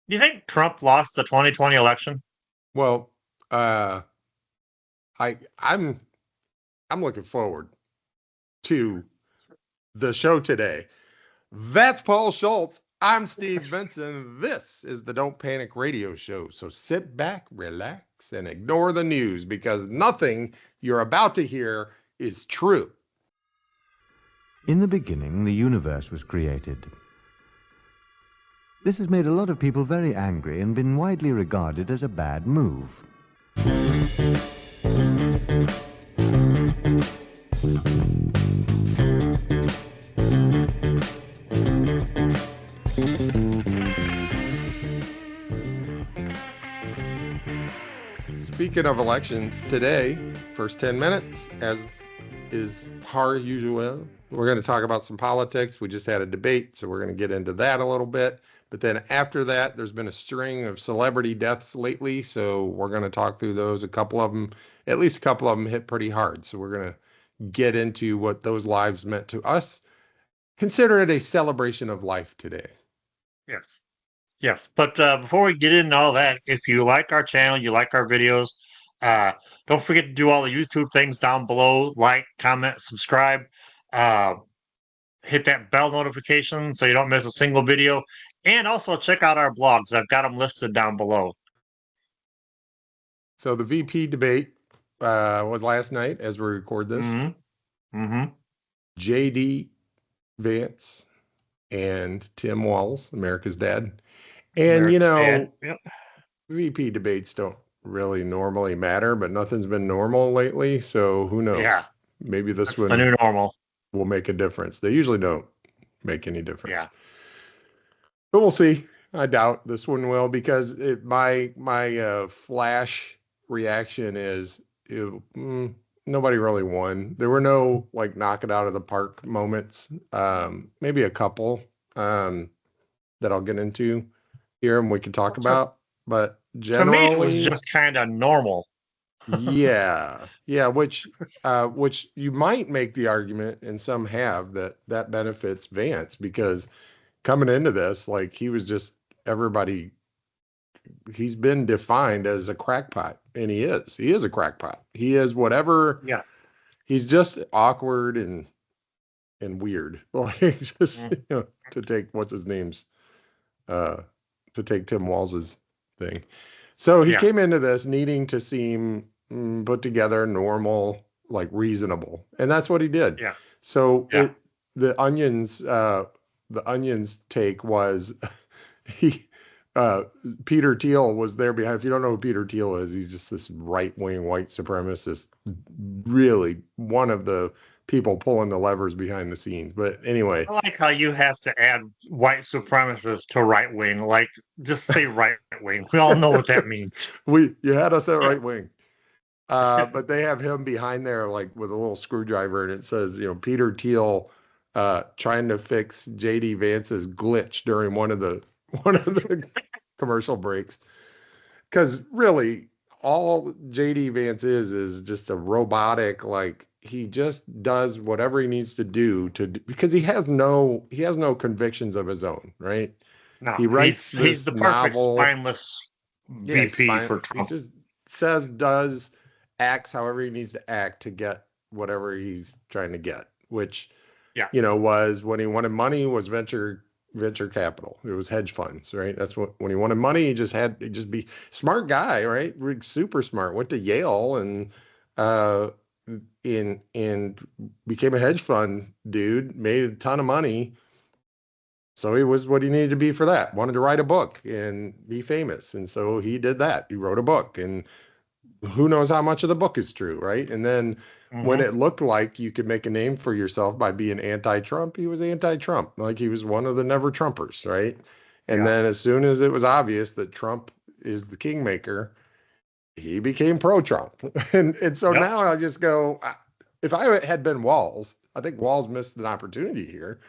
Do you think Trump lost the 2020 election? Well, uh, I'm looking forward to the show today. That's Paul Schultz. I'm Steve Benson. This is the Don't Panic Radio Show. So sit back, relax, and ignore the news because nothing you're about to hear is true. In the beginning, the universe was created. This has made a lot of people very angry and been widely regarded as a bad move. Speaking of elections, today, first 10 minutes, as is par usual, we're going to talk about some politics. We just had a debate, so we're going to get into that a little bit. But then after that, there's been a string of celebrity deaths lately, so we're going to talk through those. A couple of them, at least a couple of them hit pretty hard. So we're going to get into what those lives meant to us. Consider it a celebration of life today. Yes. Yes. But before we get into all that, if you like our channel, you like our videos, uh, don't forget to do all the YouTube things down below. Like, comment, subscribe. Uh, Hit that bell notification so you don't miss a single video. And also check out our blogs. I've got them listed down below. So the VP debate was last night as we record this. Mm-hmm. Mm-hmm. JD Vance and Tim Walz, America's Dad. And, Yep. VP debates don't really normally matter, but nothing's been normal lately. So who knows? Yeah. Maybe this That's one the new normal. will make a difference. They usually don't make any difference. Yeah. But we'll see. I doubt this one will because my flash reaction is nobody really won. There were no like knock it out of the park moments. Maybe a couple that I'll get into here and we can talk about. But generally, to me, it was just kind of normal. yeah, which you might make the argument, and some have that benefits Vance because coming into this, like he was just everybody. He's been defined as a crackpot, and he is a crackpot. He is whatever. Yeah, he's just awkward and weird. Like just to take what's his name's to take Tim Walz's thing. So he came into this needing to seem put together, normal, like reasonable, and that's what he did. Yeah. So the Onion's take was Peter Thiel was there behind. If you don't know who Peter Thiel is, he's just this right-wing white supremacist, really one of the people pulling the levers behind the scenes. But anyway, I like how you have to add white supremacists to right wing. Like, just say right wing. We all know what that means. You had us at right wing. But they have him behind there, like with a little screwdriver, and it says, Peter Thiel trying to fix JD Vance's glitch during one of the commercial breaks. Because really, all JD Vance is just a robotic, like he just does whatever he needs to do because he has no convictions of his own, right? No, he writes he's the perfect novel, spineless VP for Trump. He just says, does, acts however he needs to act to get whatever he's trying to get, which was when he wanted money was venture capital. It was hedge funds, right? That's what when he wanted money, he just be smart guy, right? Super smart. Went to Yale and became a hedge fund dude, made a ton of money. So he was what he needed to be for that. Wanted to write a book and be famous. And so he did that. He wrote a book, and who knows how much of the book is true, right? And then when it looked like you could make a name for yourself by being anti-Trump, he was anti-Trump. Like he was one of the never Trumpers, right? And then as soon as it was obvious that Trump is the kingmaker, he became pro-Trump. And so now I just go, if I had been Walz, I think Walz missed an opportunity here.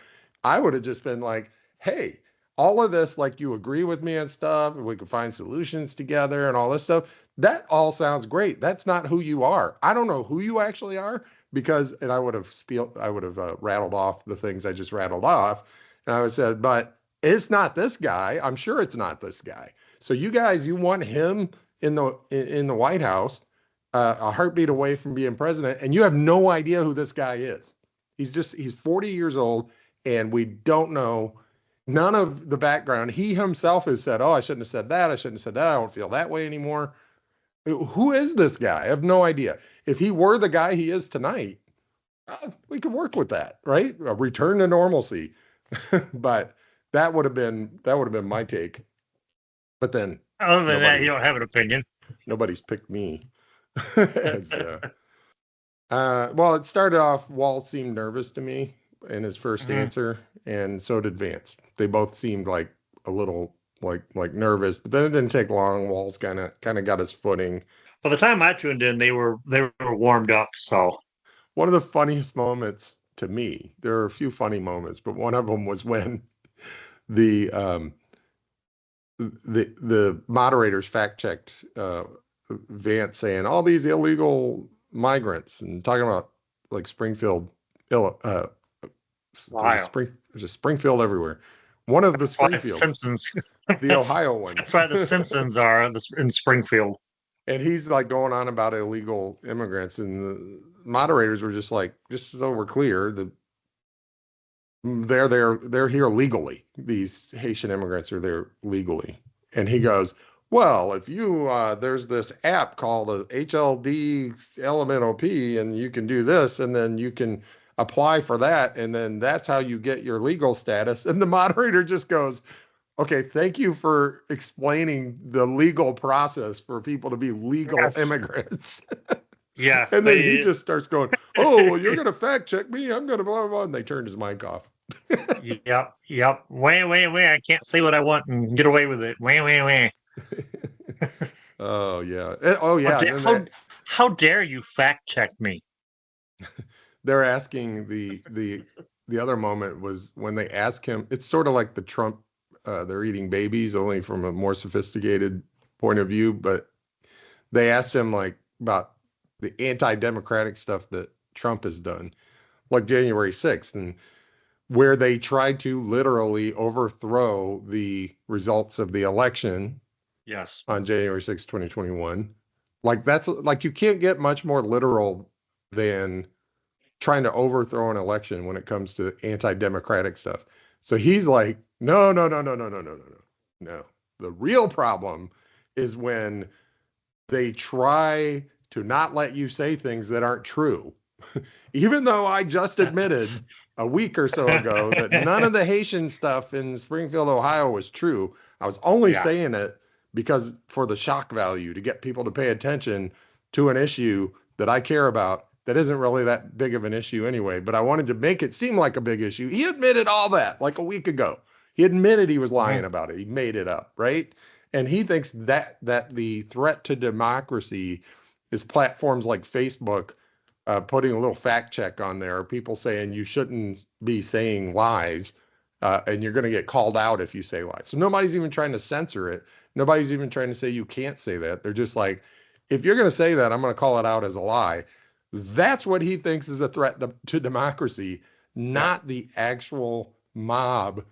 I would have just been like, hey, all of this, like you agree with me and stuff, and we can find solutions together and all this stuff. That all sounds great. That's not who you are. I don't know who you actually are and I would have rattled off the things I just rattled off. And I would have said, but It's not this guy. I'm sure it's not this guy. So you guys, you want him in the White House, a heartbeat away from being president, and you have no idea who this guy is. He's 40 years old, and we don't know none of the background. He himself has said, "Oh, I shouldn't have said that. I shouldn't have said that. I don't feel that way anymore." Who is this guy? I have no idea. If he were the guy he is tonight, we could work with that, right? A return to normalcy. But that would have been my take. But then Other than that, you don't have an opinion. nobody's picked me. As, well, it started off, Walz seemed nervous to me in his first answer, and so did Vance. They both seemed like a little like nervous, but then it didn't take long. Walz kind of got his footing. By the time I tuned in, they were warmed up. So one of the funniest moments to me, there are a few funny moments, but one of them was when the moderators fact checked Vance saying all these illegal migrants and talking about like Springfield, there's a Springfield everywhere. One of the Springfields, Simpsons, the Ohio one. That's why the Simpsons are in Springfield. And he's like going on about illegal immigrants, and the moderators were just like, just so we're clear, they're here legally. These Haitian immigrants are there legally. And he goes, well, if you there's this app called a HLD LMNOP, and you can do this, and then you can apply for that, and then that's how you get your legal status. And the moderator just goes, okay, thank you for explaining the legal process for people to be legal immigrants. Yes. And then he just starts going, oh, well, you're going to fact check me. I'm going to blah, blah, blah. And they turned his mic off. Yep. Wait. I can't say what I want and get away with it. Wait. Oh, yeah. Oh, yeah. How dare you fact check me? They're asking the other moment was when they ask him, it's sort of like the Trump, they're eating babies, only from a more sophisticated point of view. But they asked him like about the anti-democratic stuff that Trump has done, like January 6th, and where they tried to literally overthrow the results of the election. Yes. On January 6th, 2021. Like that's like, you can't get much more literal than trying to overthrow an election when it comes to anti-democratic stuff. So he's like, no. The real problem is when they try to not let you say things that aren't true. Even though I just admitted a week or so ago that none of the Haitian stuff in Springfield, Ohio was true. I was only saying it because for the shock value, to get people to pay attention to an issue that I care about that isn't really that big of an issue anyway, but I wanted to make it seem like a big issue. He admitted all that like a week ago. He admitted he was lying about it. He made it up, right? And he thinks that the threat to democracy is platforms like Facebook putting a little fact check on there, people saying you shouldn't be saying lies, and you're going to get called out if you say lies. So nobody's even trying to censor it. Nobody's even trying to say you can't say that. They're just like, if you're going to say that, I'm going to call it out as a lie. That's what he thinks is a threat to democracy, not the actual mob,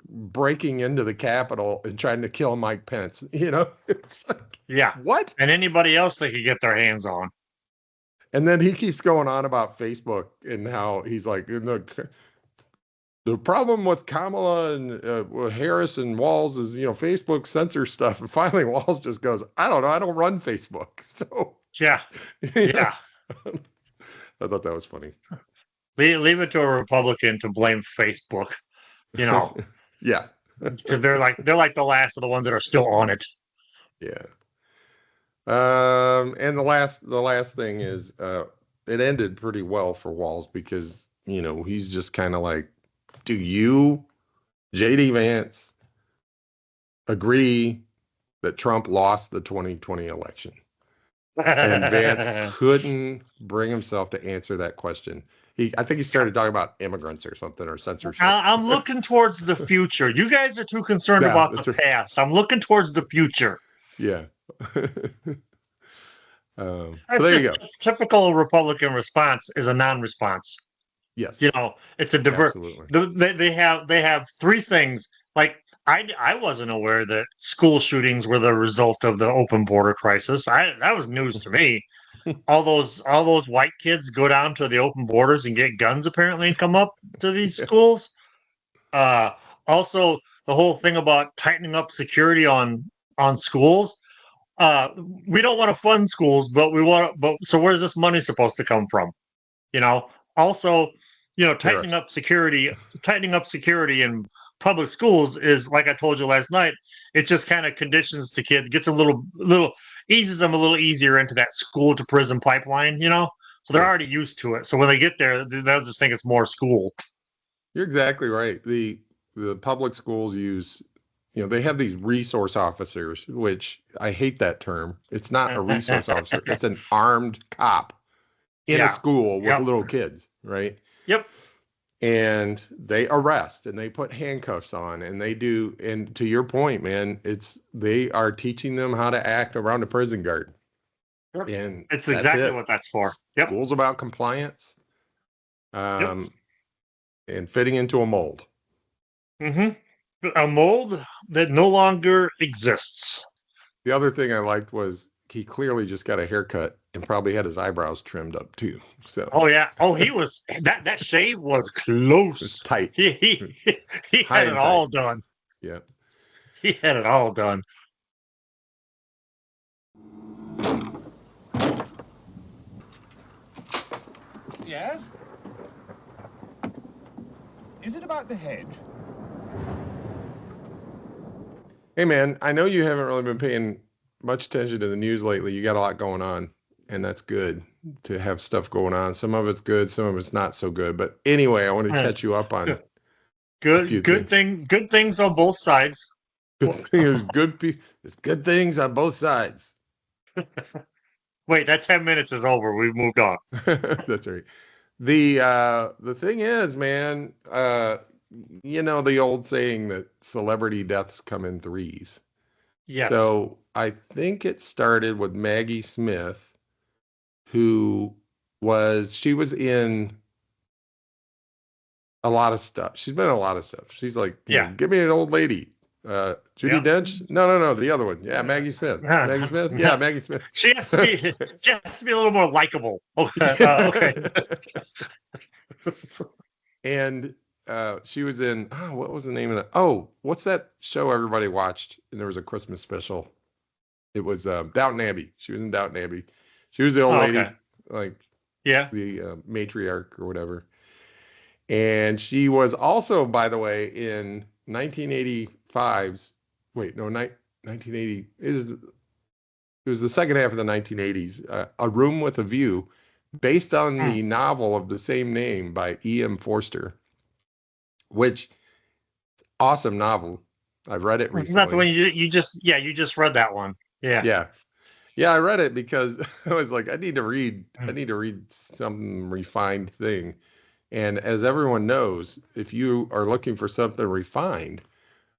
breaking into the Capitol and trying to kill Mike Pence. It's like, what? And anybody else they could get their hands on. And then he keeps going on about Facebook and how he's like, the problem with Kamala and Harris and Walz is, Facebook censors stuff. And finally, Walz just goes, I don't know. I don't run Facebook. So, yeah. I thought that was funny. Leave it to a Republican to blame Facebook, Yeah. Because they're like the last of the ones that are still on it. Yeah. And the last thing is, it ended pretty well for Walz because, he's just kind of like, do you, JD Vance, agree that Trump lost the 2020 election? And Vance couldn't bring himself to answer that question. I think he started talking about immigrants or something, or censorship. I'm looking towards the future. You guys are too concerned about the past. I'm looking towards the future. Yeah. So there you go. Typical Republican response is a non-response. Yes. You know, it's a diverse. Absolutely. They have three things. Like I wasn't aware that school shootings were the result of the open border crisis. That was news to me. All those white kids go down to the open borders and get guns apparently and come up to these Yeah. schools. Uh, Also, the whole thing about tightening up security on schools. Uh, we don't want to fund schools, but we want. But so where's this money supposed to come from? You know. Also, Tariffs. tightening up security in public schools is like I told you last night. It just kind of conditions the kid, gets a little eases them a little easier into that school to prison pipeline. So they're Yeah. already used to it. So when they get there, they'll just think it's more school. You're exactly right. The public schools use, they have these resource officers, which I hate that term. It's not a resource officer. It's an armed cop in a Yeah. school with Yep. little kids, right? Yep. And they arrest and they put handcuffs on and they do, and to your point, man, they are teaching them how to act around a prison guard. Yep. And It's that's exactly it. what that's for. Yep. School's about compliance, and fitting into a mold. Mm-hmm. A mold that no longer exists. The other thing I liked was he clearly just got a haircut and probably had his eyebrows trimmed up too. So Oh yeah. Oh, he was that shave was it's close. tight. He High had it and all tight. done. Yeah. He had it all done. Yes? Is it about the hedge? Hey man, I know you haven't really been paying much attention to the news lately. You got a lot going on, and that's good to have stuff going on. Some of it's good, some of it's not so good. But anyway, I wanted to catch you up on a few Good things on both sides. good thing is it's good things on both sides. Wait, that 10 minutes is over. We've moved on. That's right. The thing is, man, the old saying that celebrity deaths come in threes. Yes. So I think it started with Maggie Smith, she was in a lot of stuff. She's been in a lot of stuff. She's like, give me an old lady. Judi Dench? No, the other one. Yeah, Maggie Smith. Maggie Smith? Yeah, Maggie Smith. She has to be a little more likable. Okay. Okay. And she was in, what was the name of that? Oh, what's that show everybody watched? And there was a Christmas special. It was Downton Abbey. She was in Downton Abbey. She was the old lady, like the matriarch or whatever. And she was also, by the way, in 1985's, 1980, it was the second half of the 1980s, A Room with a View, based on the novel of the same name by E.M. Forster, which awesome novel. I've read it recently. Isn't that the one you just read that one? Yeah. Yeah, I read it because I was like, I need to read some refined thing. And as everyone knows, if you are looking for something refined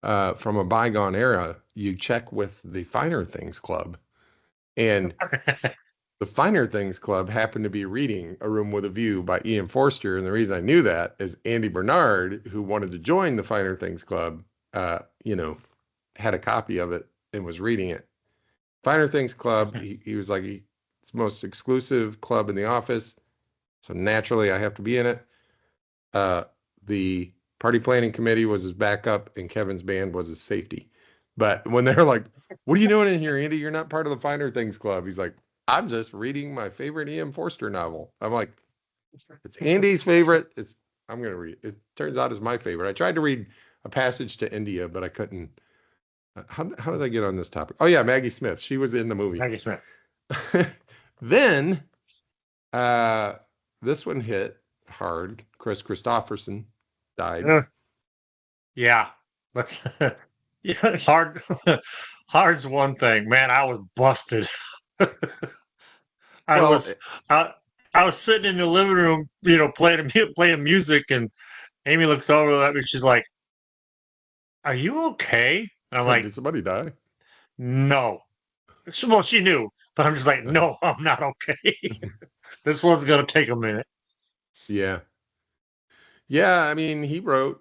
from a bygone era, you check with the Finer Things Club. And the Finer Things Club happened to be reading A Room with a View by Ian Forster. And the reason I knew that is Andy Bernard, who wanted to join the Finer Things Club, had a copy of it and was reading it. Finer Things Club, he was like, it's the most exclusive club in the office. So naturally, I have to be in it. The party planning committee was his backup and Kevin's band was his safety. But when they're like, what are you doing in here, Andy? You're not part of the Finer Things Club. He's like, I'm just reading my favorite E.M. Forster novel. I'm like, it's Andy's favorite. I'm going to read it. It turns out it's my favorite. I tried to read A Passage to India, but I couldn't. How did I get on this topic? Oh yeah, Maggie Smith. She was in the movie. Maggie Smith. Then this one hit hard. Chris Christopherson died. Yeah. Let's hard's one thing. Man, I was busted. I was sitting in the living room, playing music, and Amy looks over at me. She's like, "Are you okay?" And I'm like, did somebody die? No. Well, she knew, but I'm just like, no, I'm not okay. This one's gonna take a minute. Yeah. Yeah, I mean, he wrote.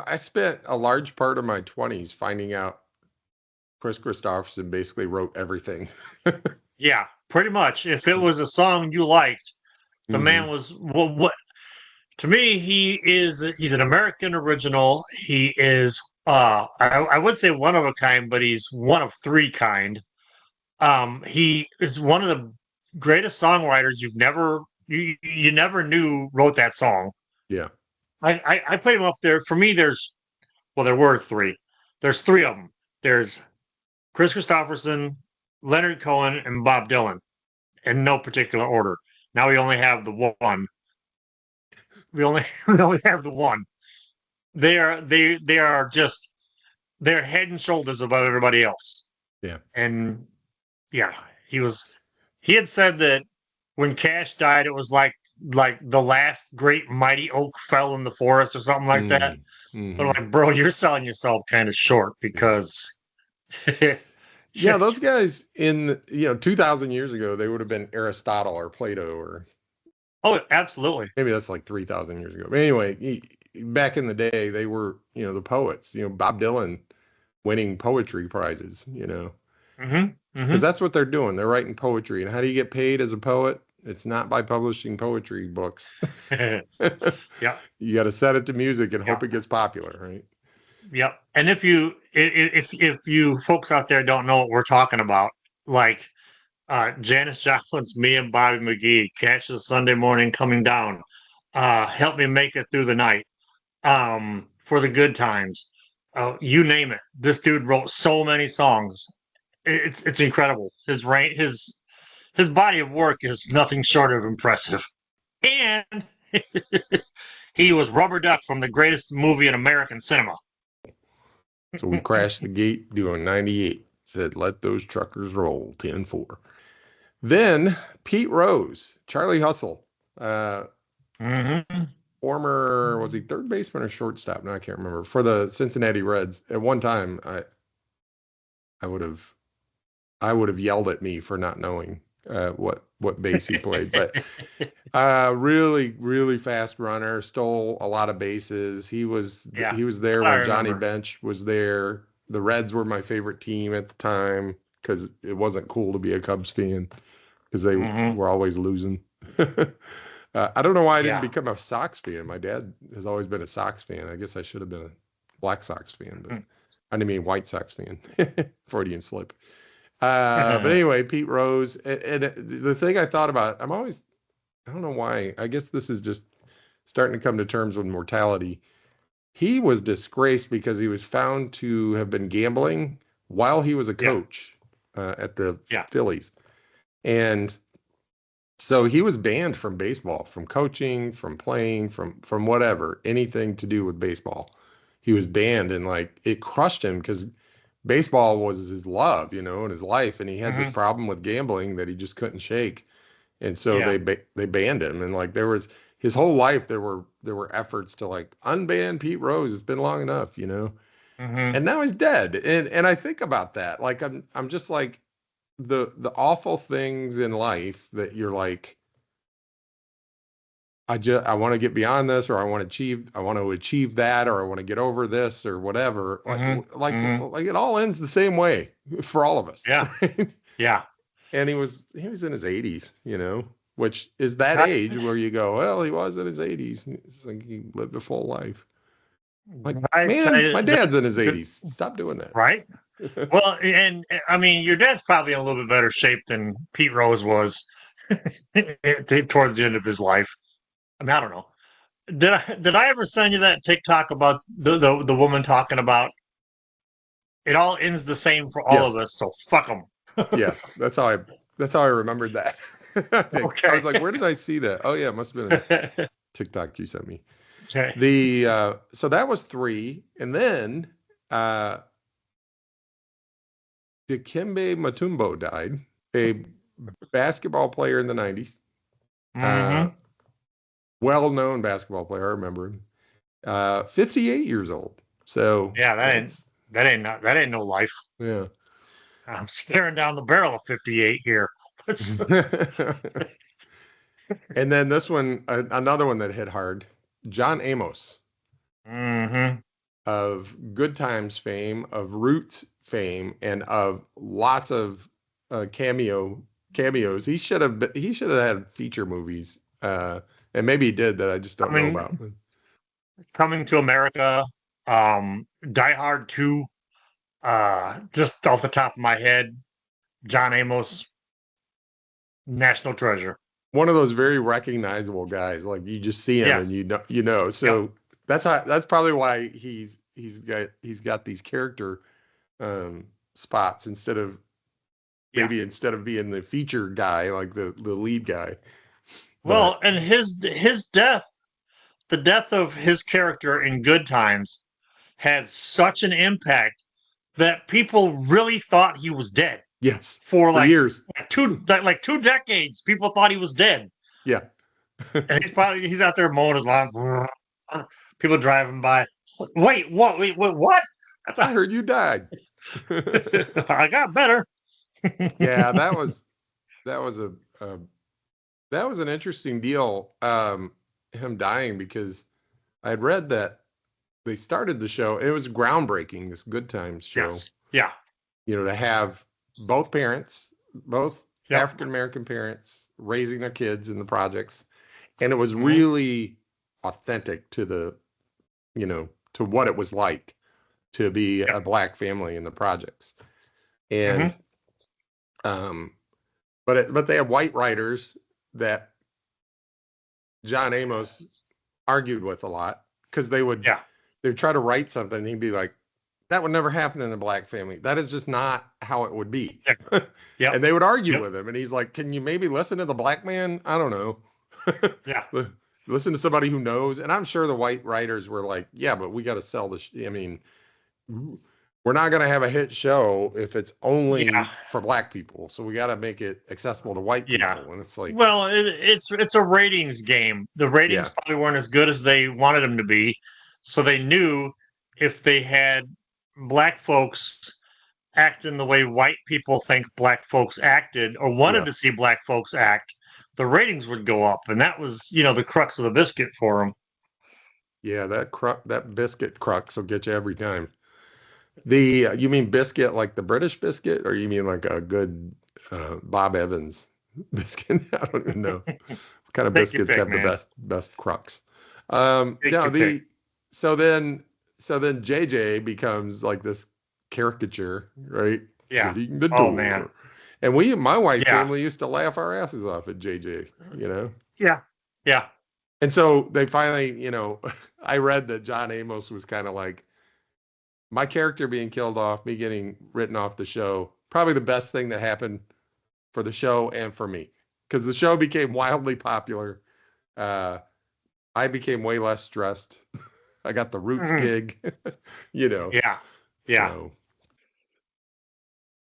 I spent a large part of my 20s finding out Chris Christopherson basically wrote everything. Yeah, pretty much. If it was a song you liked, the Mhm. man was what to me, he's an American original. He is I would say one of a kind, but he's one of three kind. He is one of the greatest songwriters you never knew wrote that song. Yeah. I put him up there. For me, there were three. There's three of them. There's Chris Christopherson, Leonard Cohen, and Bob Dylan in no particular order. Now we only have the one. We only have the one. They are just they're head and shoulders above everybody else. Yeah. And yeah, he had said that when Cash died, it was like the last great mighty oak fell in the forest or something like that. But I'm Mhm. like, bro, you're selling yourself kind of short because Yeah, those guys in 2000 years ago, they would have been Aristotle or Plato, or oh, absolutely. maybe that's like 3000 years ago. But anyway, back in the day, they were, the poets, Bob Dylan winning poetry prizes, Hmm. because that's what they're doing. They're writing poetry. And how do you get paid as a poet? It's not by publishing poetry books. Hmm. Yeah. You got to set it to music and hope Yeah. it gets popular, right? Yep. And if you folks out there don't know what we're talking about, like Janis Joplin's "Me and Bobby McGee," Cash's "Sunday Morning Coming Down," "Help Me Make It Through the Night," "For the Good Times," you name it. This dude wrote so many songs. It's incredible. His body of work is nothing short of impressive. And he was Rubber Duck from the greatest movie in American cinema. So we crashed the gate doing 98. Said, let those truckers roll 10-4. Then Pete Rose, Charlie Hustle, Mm-hmm. former, was he third baseman or shortstop? No, I can't remember. For the Cincinnati Reds. At one time, I would have yelled at me for not knowing what base he played. But really, really fast runner, stole a lot of bases. He was Yeah, there I when Johnny remember. Bench was there. The Reds were my favorite team at the time because it wasn't cool to be a Cubs fan because they Hmm. were always losing. I don't know why I didn't Yeah. become a Sox fan. My dad has always been a Sox fan. I guess I should have been a Black Sox fan, but I didn't mean White Sox fan. Freudian slip. But anyway, Pete Rose. And the thing I thought about, I don't know why. I guess this is just starting to come to terms with mortality. He was disgraced because he was found to have been gambling while he was a Yeah. coach at the Yeah. Phillies. And so he was banned from baseball, from coaching, from playing, from whatever, anything to do with baseball. He was banned, and like it crushed him because baseball was his love, and his life, and he had this Hmm. problem with gambling that he just couldn't shake. And so Yeah. they banned him, and like there was his whole life there were efforts to like unban Pete Rose. It's been long enough. Hmm. And now he's dead. And I think about that. Like I'm just like the awful things in life that you're like, I want to get beyond this, or I want to achieve that, or I want to get over this, or whatever. Like Hmm. like Hmm. like it all ends the same way for all of us. Yeah. Right? Yeah. And he was in his 80s, which is that I- age where you go, well, he was in his 80s. It's like he lived a full life. Like, I tell man, you, my dad's in his the- 80s. Stop doing that. right? Well, and I mean, your dad's probably in a little bit better shape than Pete Rose was towards the end of his life. I mean, I don't know. Did I ever send you that TikTok about the woman talking about it all ends the same for all Yes. of us, so fuck them. Yes. That's how I remembered that. I think. I Okay. was like, where did I see that? Oh yeah, it must have been a TikTok you sent me. Okay. So that was 3. And then Dikembe Mutombo died, a basketball player in the 90s. Hmm. Well-known basketball player, I remember him. 58 years old. So Yeah, that ain't no life. yeah. I'm staring down the barrel of 58 here. And then this one, another one that hit hard. John Amos Mm-hmm. of Good Times fame, of Roots fame, and of lots of cameos. He should have had feature movies, and maybe he did that I just don't know about. Coming to America, Die Hard 2, just off the top of my head, John Amos, national treasure. One of those very recognizable guys. Like you just see him and Yes. you know. So that's probably why he's got these character spots instead of instead of being the feature guy, like the lead guy. Well, and his death, the death of his character in Good Times, had such an impact that people really thought he was dead. Yes, for like years, two decades. People thought he was dead. Yeah, and he's out there mowing his lawn. People driving by. Wait, what? Wait, what? I heard you died. I got better. Yeah, that was an interesting deal. Him dying, because I had read that they started the show. It was groundbreaking. This Good Times show. Yes. Yeah. You know, to have both parents, both African American parents, raising their kids in the projects, and it was really authentic to the, you know, to what it was like to be a Black family in the projects, and but they have white writers that John Amos argued with a lot, because they would try to write something and he'd be like, that would never happen in a Black family. That is just not how it would be. And they would argue with him, and he's like, can you maybe listen to the Black man? I don't know. Listen to somebody who knows. And I'm sure the white writers were like, yeah, but we got to sell this. I mean, we're not going to have a hit show if it's only for Black people. So we got to make it accessible to white people. And it's like, well, it's a ratings game. The ratings probably weren't as good as they wanted them to be. So they knew if they had Black folks acting the way white people think Black folks acted, or wanted to see Black folks act, the ratings would go up. And that was, you know, the crux of the biscuit for them. Yeah, that biscuit crux will get you every time. You mean biscuit like the British biscuit, or you mean like a good Bob Evans biscuit? I don't even know. What kind of biscuits have the best crux? So then JJ becomes like this caricature, right? Yeah. Getting the door. Man. And my white family used to laugh our asses off at JJ, you know? Yeah. Yeah. And so they finally, you know, I read that John Amos was kind of like, my character being killed off, me getting written off the show, probably the best thing that happened for the show and for me, because the show became wildly popular. I became way less stressed. I got the Roots gig, you know. Yeah. Yeah. So,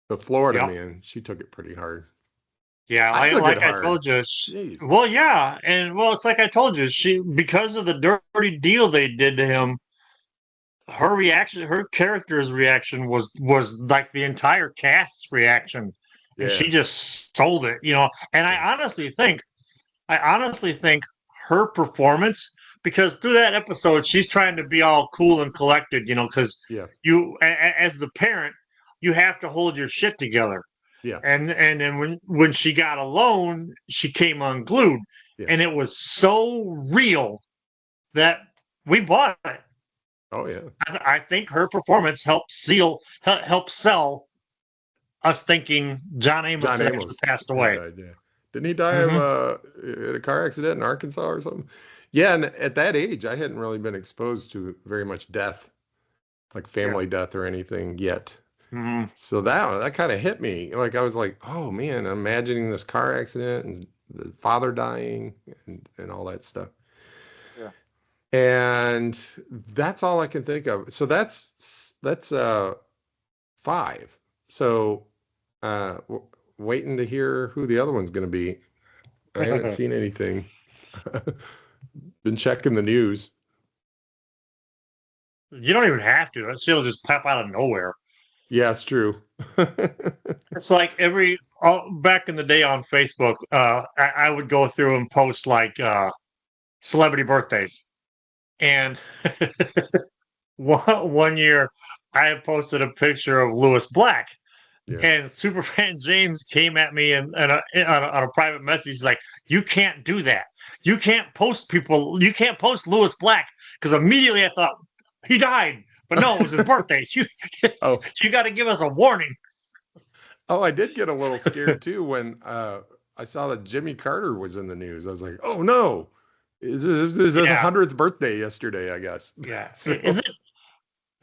the Florida man, she took it pretty hard. Yeah, I told you. Well, yeah, and it's like I told you, because of the dirty deal they did to him, her reaction, her character's reaction was like the entire cast's reaction, and she just sold it, you know. And I honestly think her performance, because through that episode, she's trying to be all cool and collected, you know, because you, as the parent, you have to hold your shit together. Yeah. And then when she got alone, she came unglued. And it was so real that we bought it. Oh yeah. I think her performance helped sell us thinking John Amos actually passed away. Died, didn't he die of in a car accident in Arkansas or something? Yeah, and at that age, I hadn't really been exposed to very much death, like family death or anything yet. So that kind of hit me. Like I was like, oh man, I'm imagining this car accident and the father dying and all that stuff. Yeah. And that's all I can think of. So that's 5. So waiting to hear who the other one's going to be. I haven't seen anything. Been checking the news. You don't even have to. That shit'll just pop out of nowhere. Yeah, it's true. It's like back in the day on Facebook, I would go through and post like celebrity birthdays. And one year, I had posted a picture of Lewis Black, Yeah. and Superfan James came at me and on a private message. He's like, "You can't do that. You can't post people. You can't post Lewis Black." Because immediately I thought he died, but no, it was his birthday. Oh. You got to give us a warning. Oh, I did get a little scared too when I saw that Jimmy Carter was in the news. I was like, oh no, is his Yeah. 100th birthday yesterday, I guess. Yeah. So-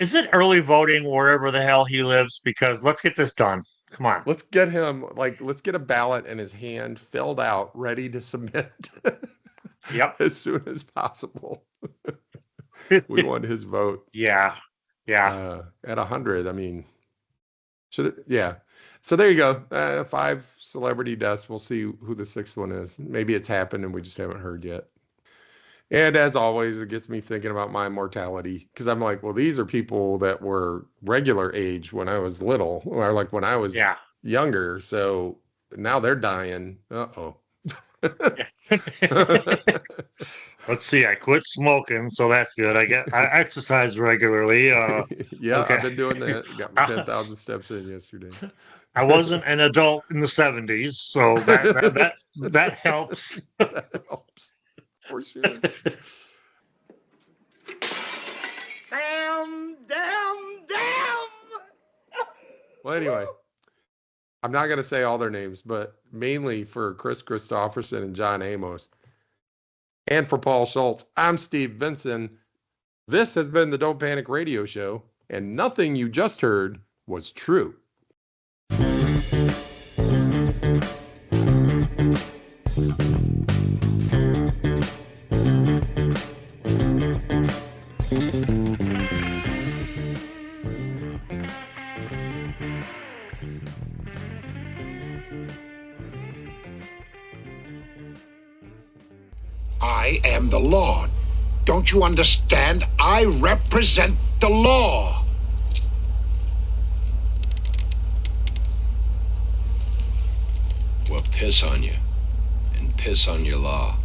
Is it early voting wherever the hell he lives? Because let's get this done. Come on. Let's get him, let's get a ballot in his hand filled out, ready to submit Yep. as soon as possible. We want his vote. Yeah. Yeah. At 100. I mean, yeah. So there you go. 5 celebrity deaths. We'll see who the 6th one is. Maybe it's happened and we just haven't heard yet. And as always, it gets me thinking about my mortality because I'm like, well, these are people that were regular age when I was little, or like when I was Yeah. younger. So now they're dying. Uh-oh. Let's see. I quit smoking, so that's good. I exercise regularly. Yeah, okay. I've been doing that. Got my 10,000 steps in yesterday. I wasn't an adult in the 70s, so that helps. That helps for sure. Damn! Well, anyway, I'm not going to say all their names, but mainly for Chris Christopherson and John Amos, and for Paul Schultz, I'm Steve Vinson. This has been the Don't Panic Radio Show, and nothing you just heard was true. I am the law. Don't you understand? I represent the law. Well, piss on you and piss on your law.